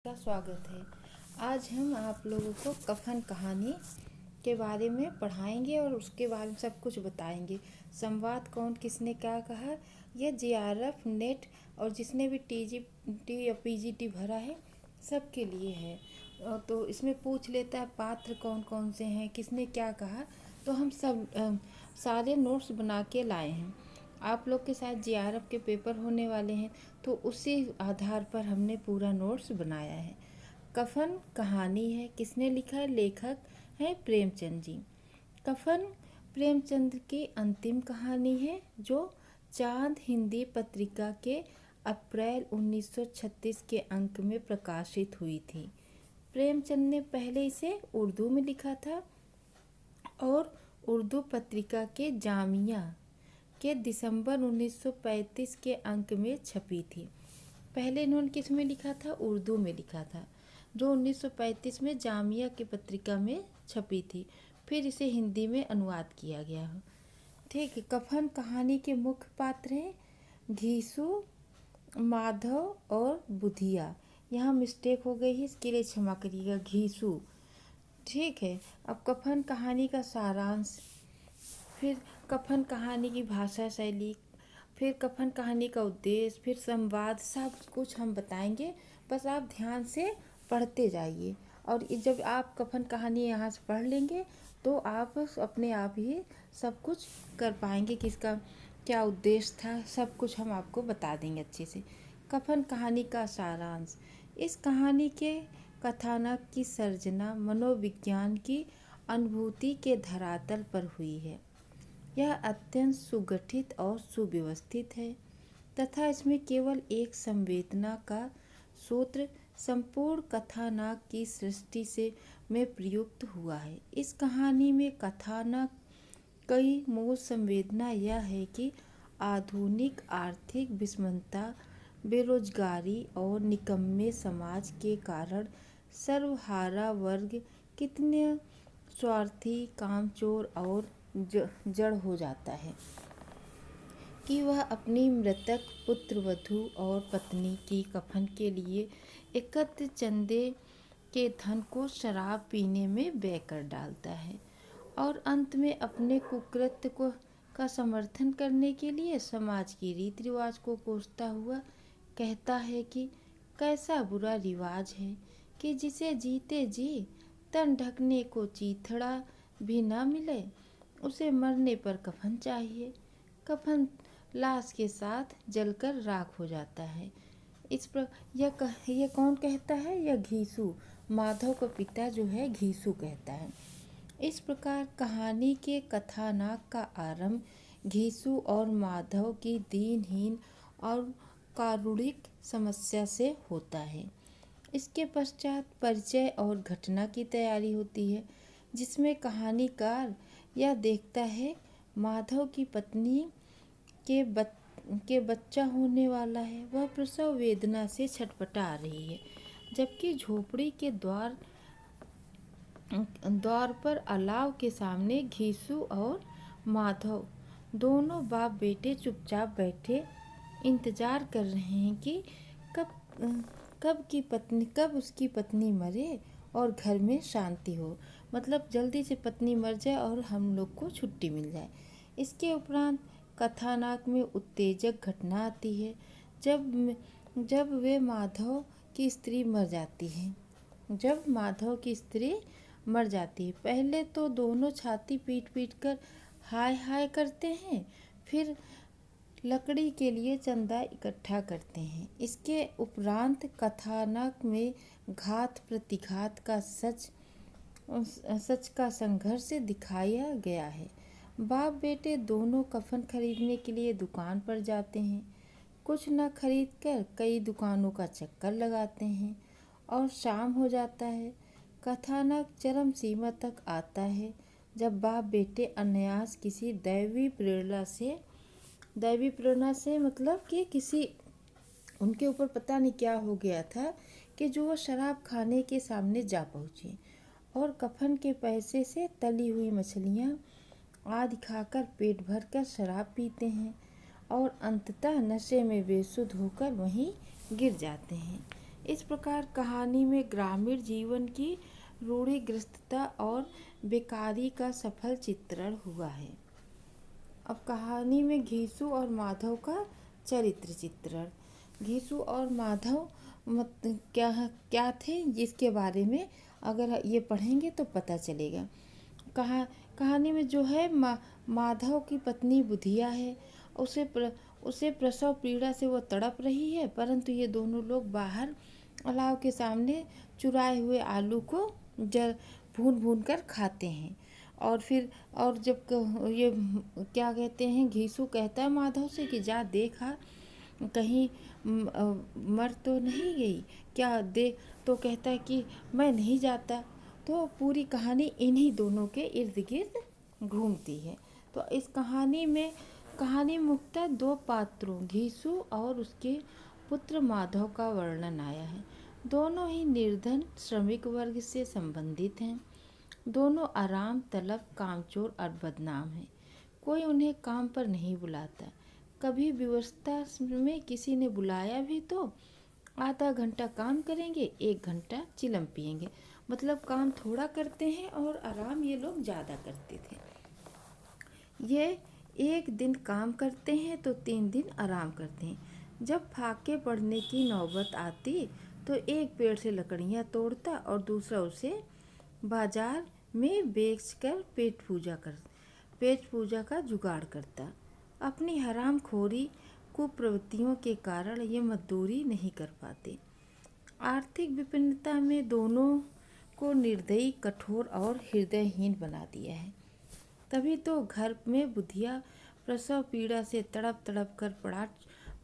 का स्वागत है। आज हम आप लोगों को कफन कहानी के बारे में पढ़ाएंगे और उसके बारे में सब कुछ बताएंगे। संवाद कौन किसने क्या कहा, यह जीआरएफ नेट और जिसने भी टीजीटी या पीजीटी भरा है सबके लिए है। तो इसमें पूछ लेता है पात्र कौन कौन से हैं, किसने क्या कहा। तो हम सब सारे नोट्स बना के लाए हैं। आप लोग के साथ जीआरएफ के पेपर होने वाले हैं, तो उसी आधार पर हमने पूरा नोट्स बनाया है। कफन कहानी है, किसने लिखा है? लेखक है प्रेमचंद जी। कफन प्रेमचंद की अंतिम कहानी है जो चांद हिंदी पत्रिका के अप्रैल 1936 के अंक में प्रकाशित हुई थी। प्रेमचंद ने पहले इसे उर्दू में लिखा था और उर्दू पत्रिका के जामिया के दिसंबर 1935 के अंक में छपी थी। पहले इन्होंने किस में लिखा था? उर्दू में लिखा था, जो 1935 में जामिया की पत्रिका में छपी थी। फिर इसे हिंदी में अनुवाद किया गया है। ठीक है। कफन कहानी के मुख्य पात्र हैं घीसू, माधव और बुधिया। यहाँ मिस्टेक हो गई है, इसके लिए क्षमा करिएगा। घीसू, ठीक है। अब कफन कहानी का सारांश, फिर कफन कहानी की भाषा शैली, फिर कफन कहानी का उद्देश्य, फिर संवाद, सब कुछ हम बताएंगे। बस आप ध्यान से पढ़ते जाइए और जब आप कफन कहानी यहाँ से पढ़ लेंगे तो आप अपने आप ही सब कुछ कर पाएंगे कि इसका क्या उद्देश्य था। सब कुछ हम आपको बता देंगे अच्छे से। कफन कहानी का सारांश, इस कहानी के कथानक की सर्जना मनोविज्ञान की अनुभूति के धरातल पर हुई है। यह अत्यंत सुगठित और सुव्यवस्थित है तथा इसमें केवल एक संवेदना का सूत्र संपूर्ण कथानक की सृष्टि से में प्रयुक्त हुआ है। इस कहानी में कथानक कई मूल संवेदना यह है कि आधुनिक आर्थिक विषमता, बेरोजगारी और निकम्मे समाज के कारण सर्वहारा वर्ग कितने स्वार्थी, कामचोर और जड़ हो जाता है कि वह अपनी मृतक पुत्र वधू और पत्नी की कफन के लिए एकत्र चंदे के धन को शराब पीने में व्यय कर डालता है और अंत में अपने कुकृत्य को का समर्थन करने के लिए समाज की रीति रिवाज को कोसता हुआ कहता है कि कैसा बुरा रिवाज है कि जिसे जीते जी तन ढकने को चीथड़ा भी न मिले, उसे मरने पर कफन चाहिए। कफन लाश के साथ जलकर राख हो जाता है। इस पर यह कौन कहता है? यह घीसू, माधव का पिता जो है घीसू कहता है। इस प्रकार कहानी के कथानक का आरंभ घीसू और माधव की दीनहीन और कारुणिक समस्या से होता है। इसके पश्चात परिचय और घटना की तैयारी होती है, जिसमें कहानीकार यह देखता है माधव की पत्नी के बच्चा होने वाला है। वह प्रसव वेदना से छटपटा रही है, जबकि झोपड़ी के द्वार पर अलाव के सामने घीसू और माधव दोनों बाप बेटे चुपचाप बैठे इंतजार कर रहे हैं कि कब उसकी पत्नी मरे और घर में शांति हो। मतलब जल्दी से पत्नी मर जाए और हम लोग को छुट्टी मिल जाए। इसके उपरांत कथानक में उत्तेजक घटना आती है जब वे माधव की स्त्री मर जाती है। पहले तो दोनों छाती पीट पीट कर हाय हाय करते हैं, फिर लकड़ी के लिए चंदा इकट्ठा करते हैं। इसके उपरांत कथानक में घात प्रतिघात का सच का संघर्ष दिखाया गया है। बाप बेटे दोनों कफन खरीदने के लिए दुकान पर जाते हैं। कुछ न खरीद कर कई दुकानों का चक्कर लगाते हैं और शाम हो जाता है। कथानक चरम सीमा तक आता है जब बाप बेटे अनायास किसी दैवी प्रेरणा से मतलब कि किसी उनके ऊपर पता नहीं क्या हो गया था कि जो वो शराब खाने के सामने जा पहुँचे और कफन के पैसे से तली हुई मछलियाँ आदि खाकर पेट भर कर शराब पीते हैं और अंततः नशे में बेसुध होकर वहीं गिर जाते हैं। इस प्रकार कहानी में ग्रामीण जीवन की रूढ़िग्रस्तता और बेकारी का सफल चित्रण हुआ है। अब कहानी में घीसू और माधव का चरित्र चित्रण। घीसू और माधव क्या क्या थे, जिसके बारे में अगर ये पढ़ेंगे तो पता चलेगा। कहानी में जो है माधव की पत्नी बुधिया है। उसे प्रसव पीड़ा से वो तड़प रही है, परंतु ये दोनों लोग बाहर अलाव के सामने चुराए हुए आलू को भून भून कर खाते हैं। और जब ये क्या कहते हैं, घीसू कहता है माधव से कि जा देखा कहीं मर तो नहीं गई क्या, देख। तो कहता है कि मैं नहीं जाता। तो पूरी कहानी इन्हीं दोनों के इर्द गिर्द घूमती है। तो इस कहानी मुख्यतः दो पात्रों घीसू और उसके पुत्र माधव का वर्णन आया है। दोनों ही निर्धन श्रमिक वर्ग से संबंधित हैं। दोनों आराम तलब, कामचोर और बदनाम हैं। कोई उन्हें काम पर नहीं बुलाता। कभी विवशता में किसी ने बुलाया भी तो आधा घंटा काम करेंगे, 1 घंटा चिलम पिएंगे। मतलब काम थोड़ा करते हैं और आराम ये लोग ज़्यादा करते थे। ये 1 दिन काम करते हैं तो 3 दिन आराम करते हैं। जब फाके पड़ने की नौबत आती तो एक पेड़ से लकड़ियाँ तोड़ता और दूसरा उसे बाजार में बेचकर पेट पूजा का जुगाड़ करता। अपनी हरामखोरी कुप्रवृत्तियों के कारण ये मजदूरी नहीं कर पाते। आर्थिक विपन्नता में दोनों को निर्दयी, कठोर और हृदयहीन बना दिया है। तभी तो घर में बुधिया प्रसव पीड़ा से तड़प तड़प कर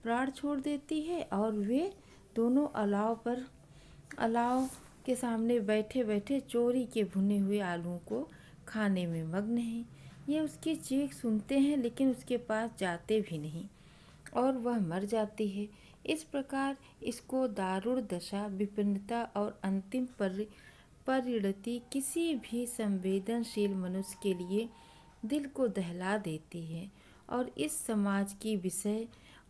प्राण छोड़ देती है और वे दोनों अलाव के सामने बैठे बैठे चोरी के भुने हुए आलूओं को खाने में मग्न हैं। ये उसकी चीख सुनते हैं लेकिन उसके पास जाते भी नहीं और वह मर जाती है। इस प्रकार इसको दारुण दशा, विपन्नता और अंतिम परिणति किसी भी संवेदनशील मनुष्य के लिए दिल को दहला देती है और इस समाज की विषय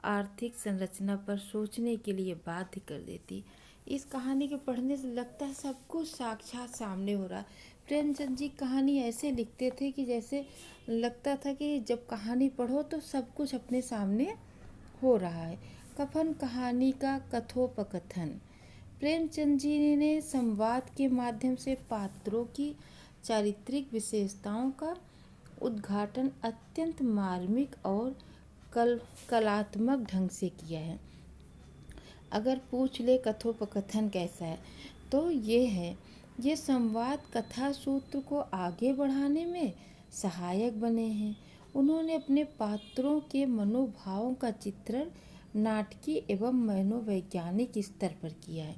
आर्थिक संरचना पर सोचने के लिए बाध्य कर देती। इस कहानी के पढ़ने से लगता है सब कुछ साक्षात सामने हो रहा। प्रेमचंद जी कहानी ऐसे लिखते थे कि जैसे लगता था कि जब कहानी पढ़ो तो सब कुछ अपने सामने हो रहा है। कफन कहानी का कथोपकथन। प्रेमचंद जी ने संवाद के माध्यम से पात्रों की चारित्रिक विशेषताओं का उद्घाटन अत्यंत मार्मिक और कलात्मक ढंग से किया है। अगर पूछ ले कथोपकथन कैसा है तो ये है, ये संवाद कथा सूत्र को आगे बढ़ाने में सहायक बने हैं। उन्होंने अपने पात्रों के मनोभावों का चित्रण नाटकीय एवं मनोवैज्ञानिक स्तर पर किया है।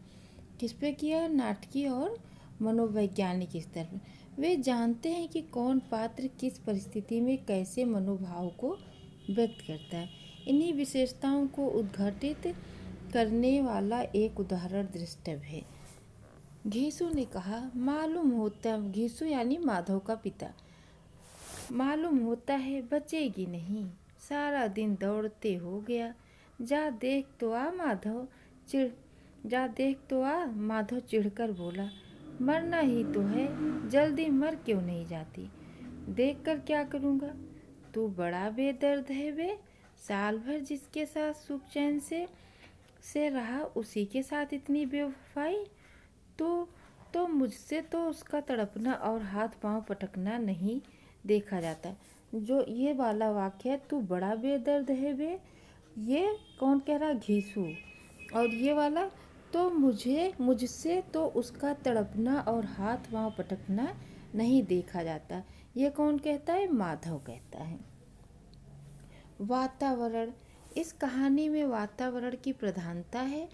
किस पे किया? नाटकीय और मनोवैज्ञानिक स्तर पर। वे जानते हैं कि कौन पात्र किस परिस्थिति में कैसे मनोभाव को व्यक्त करता है। इन्हीं विशेषताओं को उद्घाटित करने वाला एक उदाहरण द्रष्टव्य है। घीसू ने कहा, मालूम होता, घीसू यानी माधव का पिता, मालूम होता है बचेगी नहीं, सारा दिन दौड़ते हो गया। जा देख तो आ माधव चिढ़कर बोला। मरना ही तो है, जल्दी मर क्यों नहीं जाती? देख कर क्या करूँगा? तू बड़ा बेदर्द है बे। साल भर जिसके साथ सुख चैन से रहा उसी के साथ इतनी बेवफाई। तो मुझसे तो उसका तड़पना और हाथ पांव पटकना नहीं देखा जाता। जो ये वाला वाक्य है, तू बड़ा बेदर्द है बे, ये कौन कह रहा? घीसू। और ये वाला, तो मुझसे तो उसका तड़पना और हाथ पांव पटकना नहीं देखा जाता, ये कौन कहता है? माधव कहता है। वातावरण। इस कहानी में वातावरण की प्रधानता है।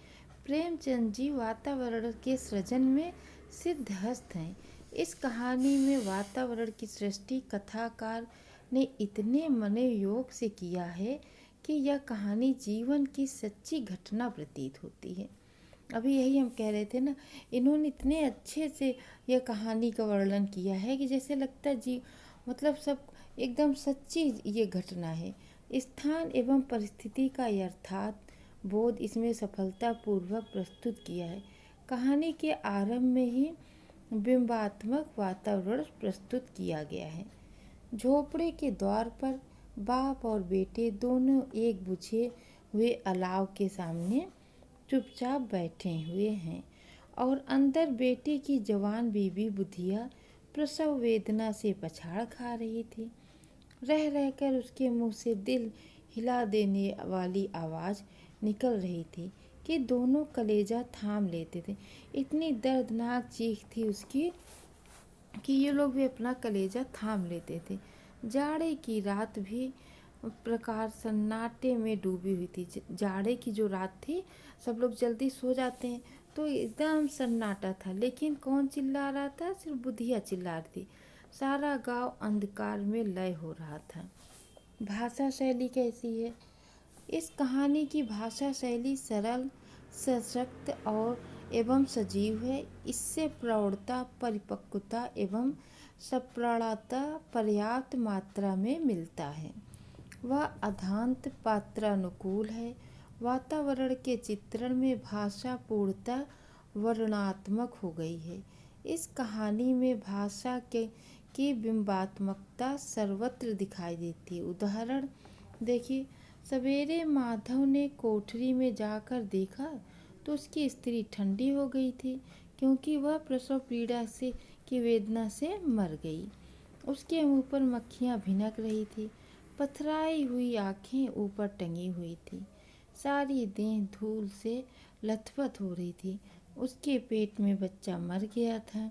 प्रेमचंद जी वातावरण के सृजन में सिद्धहस्त हैं। इस कहानी में वातावरण की सृष्टि कथाकार ने इतने मनोयोग से किया है कि यह कहानी जीवन की सच्ची घटना प्रतीत होती है। अभी यही हम कह रहे थे ना, इन्होंने इतने अच्छे से यह कहानी का वर्णन किया है कि जैसे लगता है मतलब सब एकदम सच्ची ये घटना है। स्थान एवं परिस्थिति का यथार्थ बोध इसमें सफलतापूर्वक प्रस्तुत किया है। कहानी के आरंभ में ही बिंबात्मक वातावरण प्रस्तुत किया गया है। झोपड़े के द्वार पर बाप और बेटे दोनों एक बुझे हुए अलाव के सामने चुपचाप बैठे हुए हैं और अंदर बेटे की जवान बीबी बुधिया प्रसव वेदना से पछाड़ खा रही थी। रह रहकर उसके मुंह से दिल हिला देने वाली आवाज़ निकल रही थी कि दोनों कलेजा थाम लेते थे। इतनी दर्दनाक चीख थी उसकी कि ये लोग भी अपना कलेजा थाम लेते थे। जाड़े की रात भी प्रकार सन्नाटे में डूबी हुई थी। जाड़े की जो रात थी, सब लोग जल्दी सो जाते हैं तो एकदम सन्नाटा था, लेकिन कौन चिल्ला रहा था? सिर्फ बुधिया चिल्ला रही थी। सारा गांव अंधकार में लय हो रहा था। भाषा शैली कैसी है? इस कहानी की भाषा शैली सरल, सशक्त और एवं सजीव है। इससे प्रौढ़ता, परिपक्वता एवं सप्राणता पर्याप्त मात्रा में मिलता है। वह अधांत पात्रानुकूल है। वातावरण के चित्रण में भाषा पूर्णतः वर्णनात्मक हो गई है। इस कहानी में भाषा की बिंबात्मकता सर्वत्र दिखाई देती है। उदाहरण देखिए, सवेरे माधव ने कोठरी में जाकर देखा तो उसकी स्त्री ठंडी हो गई थी, क्योंकि वह प्रसव पीड़ा से की वेदना से मर गई। उसके मुंह पर मक्खियां भिनक रही थी। पथराई हुई आंखें ऊपर टंगी हुई थी। सारी देह धूल से लथपथ हो रही थी। उसके पेट में बच्चा मर गया था।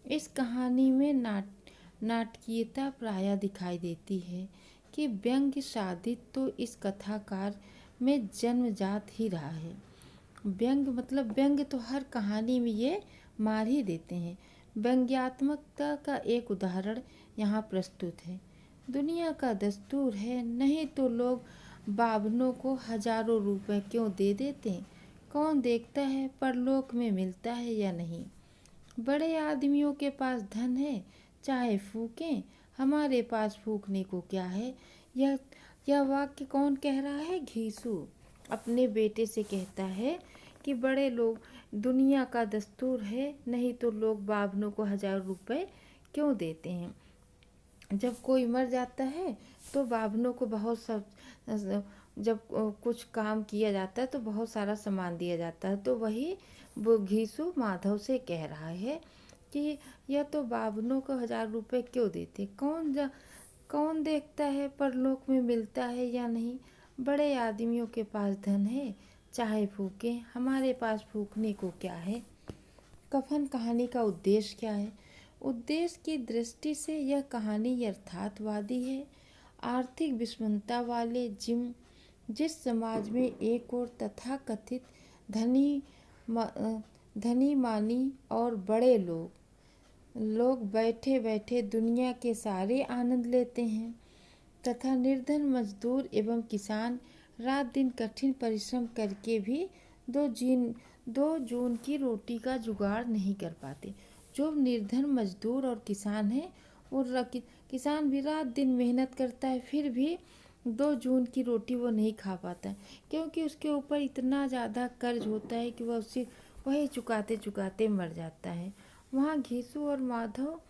इस कहानी में नाटकीयता प्रायः दिखाई देती है कि व्यंग्य साधित तो इस कथाकार में जन्मजात ही रहा है। व्यंग्य तो हर कहानी में ये मार ही देते हैं। व्यंग्यात्मकता का एक उदाहरण यहाँ प्रस्तुत है। दुनिया का दस्तूर है, नहीं तो लोग बावनों को हजारों रुपए क्यों दे देते हैं? कौन देखता है परलोक में मिलता है या नहीं? बड़े आदमियों के पास धन है, चाहे फूकें, हमारे पास फूकने को क्या है? यह वाक्य कौन कह रहा है? घीसू अपने बेटे से कहता है कि बड़े लोग, दुनिया का दस्तूर है, नहीं तो लोग बावनों को हजारों रुपए क्यों देते हैं? जब कोई मर जाता है तो बावनों को बहुत सब, जब कुछ काम किया जाता है तो बहुत सारा सामान दिया जाता है। तो वही वो घीसू माधव से कह रहा है कि यह तो बावनों को 1000 रुपये क्यों देते? कौन देखता है परलोक में मिलता है या नहीं? बड़े आदमियों के पास धन है, चाहे फूके, हमारे पास फूकने को क्या है? कफन कहानी का उद्देश्य क्या है? उद्देश्य की दृष्टि से यह कहानी यथार्थवादी है। आर्थिक विषमता वाले जिस समाज में एक और तथाकथित धनी मानी और बड़े लोग बैठे बैठे दुनिया के सारे आनंद लेते हैं, तथा निर्धन मजदूर एवं किसान रात दिन कठिन परिश्रम करके भी दो जून की रोटी का जुगाड़ नहीं कर पाते। जो निर्धन मजदूर और किसान है, वो किसान भी रात दिन मेहनत करता है, फिर भी 2 जून की रोटी वो नहीं खा पाता है, क्योंकि उसके ऊपर इतना ज़्यादा कर्ज होता है कि वह वही चुकाते चुकाते मर जाता है। वहाँ घीसू और माधव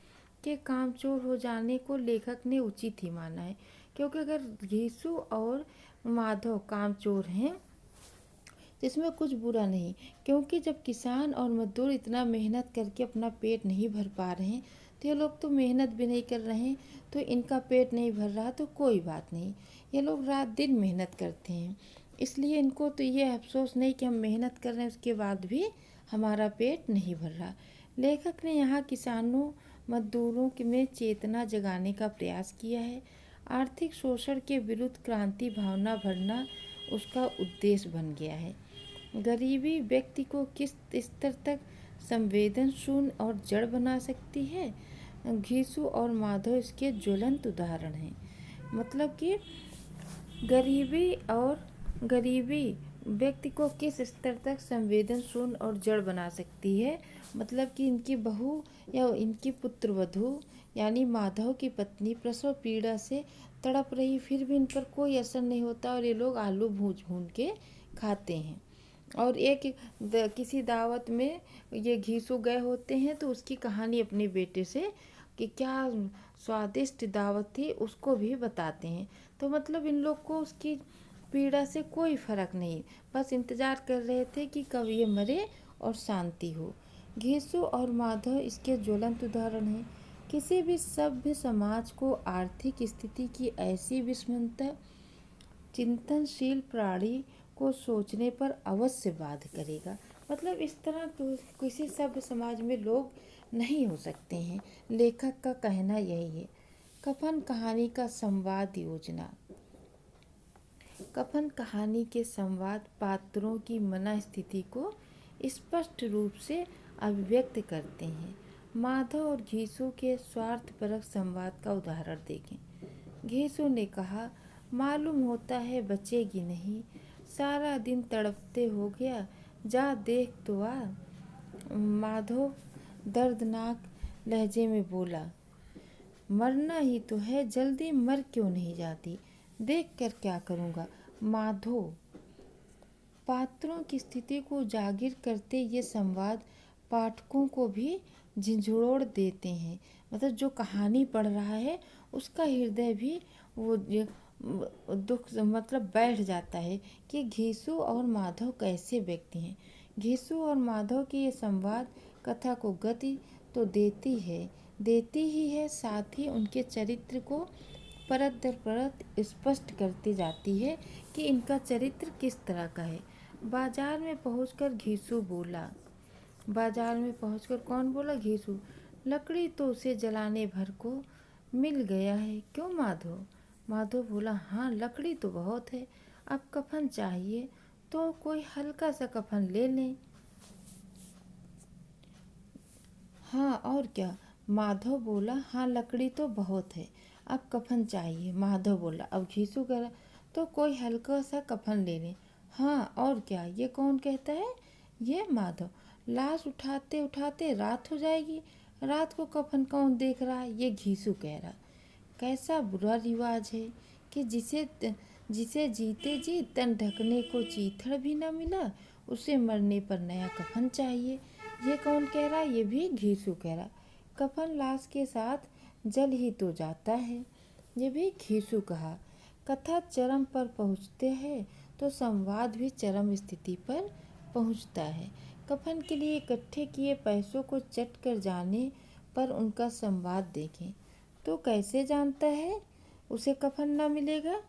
के कामचोर हो जाने को लेखक ने उचित ही माना है, क्योंकि अगर घीसू और माधव कामचोर हैं जिसमें कुछ बुरा नहीं, क्योंकि जब किसान और मजदूर इतना मेहनत करके अपना पेट नहीं भर पा रहे हैं, तो ये लोग तो मेहनत भी नहीं कर रहे हैं, तो इनका पेट नहीं भर रहा तो कोई बात नहीं। ये लोग रात दिन मेहनत करते हैं, इसलिए इनको तो ये अफसोस नहीं कि हम मेहनत कर रहे हैं उसके बाद भी हमारा पेट नहीं भर रहा। लेखक ने यहाँ किसानों मजदूरों में चेतना जगाने का प्रयास किया है। आर्थिक शोषण के विरुद्ध क्रांति भावना भरना उसका उद्देश्य बन गया है। गरीबी व्यक्ति को किस स्तर तक संवेदनशून्य और जड़ बना सकती है? घीसू और माधव इसके ज्वलंत उदाहरण हैं। मतलब कि गरीबी व्यक्ति को किस स्तर तक संवेदनशून्य और जड़ बना सकती है। मतलब कि इनकी बहू या इनकी पुत्रवधू यानी माधव की पत्नी प्रसव पीड़ा से तड़प रही, फिर भी इन पर कोई असर नहीं होता और ये लोग आलू भून भून के खाते हैं। और एक किसी दावत में ये घीसू गए होते हैं तो उसकी कहानी अपने बेटे से कि क्या स्वादिष्ट दावत थी उसको भी बताते हैं। तो मतलब इन लोग को उसकी पीड़ा से कोई फर्क नहीं, बस इंतजार कर रहे थे कि कब ये मरे और शांति हो। घीसू और माधव इसके ज्वलंत उदाहरण हैं। किसी भी सभ्य समाज को आर्थिक स्थिति की ऐसी विषमता चिंतनशील प्राणी को सोचने पर अवश्य बाध्य करेगा। मतलब इस तरह किसी सभ्य समाज में लोग नहीं हो सकते हैं। लेखक का कहना यही है। कफन कहानी का संवाद योजना। कफन कहानी के संवाद पात्रों की मनस्थिति को स्पष्ट रूप से अभिव्यक्त करते हैं। माधव और घीसू के स्वार्थपरक संवाद का उदाहरण देखें। घीसू ने कहा, मालूम होता है बचेगी नहीं, सारा दिन तड़पते हो गया, जा देख तो आ। माधव दर्दनाक लहजे में बोला, मरना ही तो है, जल्दी मर क्यों नहीं जाती, देख कर क्या करूँगा। माधव पात्रों की स्थिति को जागिर करते ये संवाद पाठकों को भी झिंझोड़ देते हैं। मतलब जो कहानी पढ़ रहा है उसका हृदय भी वो दुख मतलब बैठ जाता है कि घीसू और माधव कैसे व्यक्ति हैं। घीसू और माधव की ये संवाद कथा को गति तो देती ही है, साथ ही उनके चरित्र को परत दर परत स्पष्ट करती जाती है कि इनका चरित्र किस तरह का है। बाजार में पहुंचकर घीसू बोला, बाजार में पहुंचकर कौन बोला? घीसू। लकड़ी तो उसे जलाने भर को मिल गया है, क्यों माधव? माधव बोला, हाँ लकड़ी तो बहुत है, अब कफन चाहिए तो कोई हल्का सा कफन ले लें। हाँ और क्या? माधव बोला, हाँ लकड़ी तो बहुत है, अब कफन चाहिए। माधव बोला। अब घीसू कह रहा, तो कोई हल्का सा कफन ले लें। हाँ और क्या? ये कौन कहता है? ये माधव। लाश उठाते उठाते रात हो जाएगी, रात को कफन कौन देख रहा है? ये घीसू कह रहा। कैसा बुरा रिवाज है कि जिसे जिसे जीते जी तन ढकने को चीथड़ भी न मिला, उसे मरने पर नया कफन चाहिए। ये कौन कह रहा? ये भी घीसू कह रहा। कफन लाश के साथ जल ही तो जाता है, ये भी घीसू कहा। कथा चरम पर पहुँचते हैं तो संवाद भी चरम स्थिति पर पहुँचता है। कफन के लिए इकट्ठे किए पैसों को चट कर जाने पर उनका संवाद देखें तो कैसे जानता है उसे कफन न मिलेगा?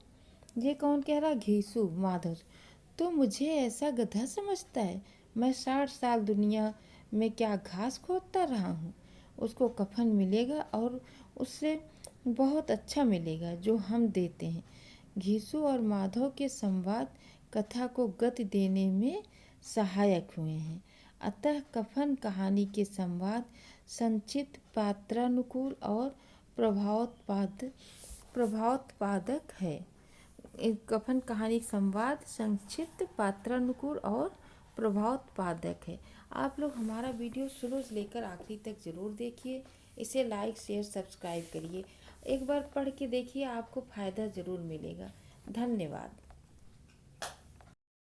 ये कौन कह रहा? घीसू। माधव, तो मुझे ऐसा गधा समझता है? मैं 60 साल दुनिया में क्या घास खोदता रहा हूँ? उसको कफन मिलेगा और उससे बहुत अच्छा मिलेगा जो हम देते हैं। घीसू और माधव के संवाद कथा को गति देने में सहायक हुए हैं। अतः कफन कहानी के संवाद संचित पात्रानुकूल और प्रभावोत्पादक है। कफन कहानी संवाद संक्षिप्त पात्रानुकूल और प्रभावोत्पादक है। आप लोग हमारा वीडियो शुरू से लेकर आखिरी तक ज़रूर देखिए। इसे लाइक शेयर सब्सक्राइब करिए। एक बार पढ़ के देखिए, आपको फ़ायदा ज़रूर मिलेगा। धन्यवाद।